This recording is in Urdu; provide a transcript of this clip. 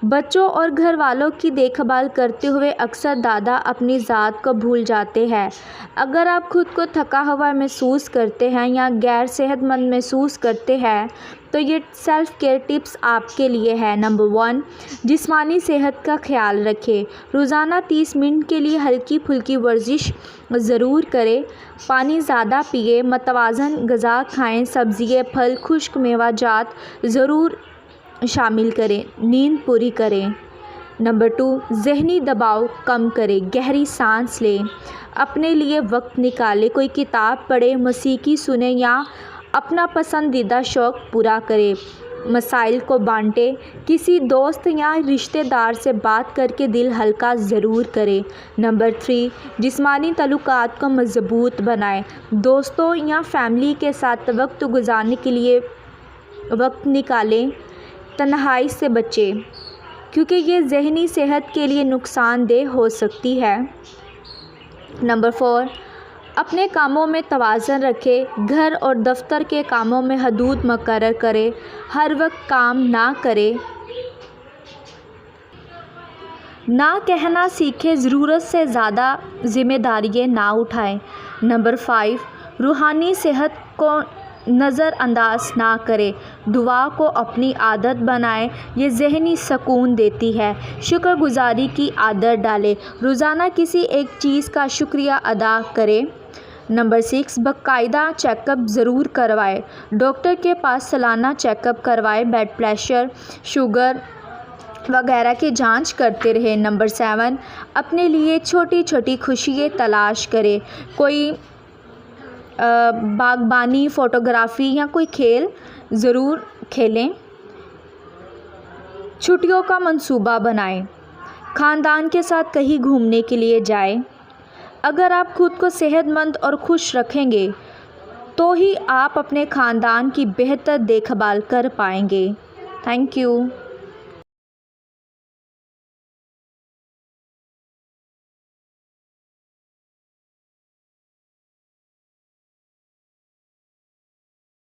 بچوں اور گھر والوں کی دیکھ بھال کرتے ہوئے اکثر دادا اپنی ذات کو بھول جاتے ہیں۔ اگر آپ خود کو تھکا ہوا محسوس کرتے ہیں یا غیر صحت مند محسوس کرتے ہیں تو یہ سیلف کیئر ٹپس آپ کے لیے ہے۔ نمبر 1، جسمانی صحت کا خیال رکھیں۔ روزانہ 30 منٹ کے لیے ہلکی پھلکی ورزش ضرور کریں۔ پانی زیادہ پئیں، متوازن غذا کھائیں، سبزیاں، پھل، خشک میوہ جات ضرور شامل کریں۔ نیند پوری کریں۔ نمبر 2، ذہنی دباؤ کم کریں۔ گہری سانس لیں، اپنے لیے وقت نکالیں، کوئی کتاب پڑھیں، موسیقی سنیں یا اپنا پسندیدہ شوق پورا کریں۔ مسائل کو بانٹیں، کسی دوست یا رشتہ دار سے بات کر کے دل ہلکا ضرور کریں۔ نمبر 3، جسمانی تعلقات کو مضبوط بنائیں۔ دوستوں یا فیملی کے ساتھ وقت گزارنے کے لیے وقت نکالیں۔ تنہائی سے بچیں کیونکہ یہ ذہنی صحت کے لیے نقصان دہ ہو سکتی ہے۔ نمبر 4، اپنے کاموں میں توازن رکھیں۔ گھر اور دفتر کے کاموں میں حدود مقرر کریں۔ ہر وقت کام نہ کریں۔ نہ کہنا سیکھیں، ضرورت سے زیادہ ذمہ داریاں نہ اٹھائیں۔ نمبر 5، روحانی صحت کو نظر انداز نہ کریں۔ دعا کو اپنی عادت بنائیں، یہ ذہنی سکون دیتی ہے۔ شکر گزاری کی عادت ڈالیں، روزانہ کسی ایک چیز کا شکریہ ادا کریں۔ نمبر 6، باقاعدہ چیک اپ ضرور کروائیں۔ ڈاکٹر کے پاس سالانہ چیک اپ کروائیں، بلڈ پریشر، شوگر وغیرہ کی جانچ کرتے رہیں۔ نمبر 7، اپنے لیے چھوٹی چھوٹی خوشیاں تلاش کریں۔ کوئی باغبانی، فوٹوگرافی یا کوئی کھیل ضرور کھیلیں۔ چھٹیوں کا منصوبہ بنائیں، خاندان کے ساتھ کہیں گھومنے کے لیے جائیں۔ اگر آپ خود کو صحت مند اور خوش رکھیں گے تو ہی آپ اپنے خاندان کی بہتر دیکھ بھال کر پائیں گے۔ Thank you.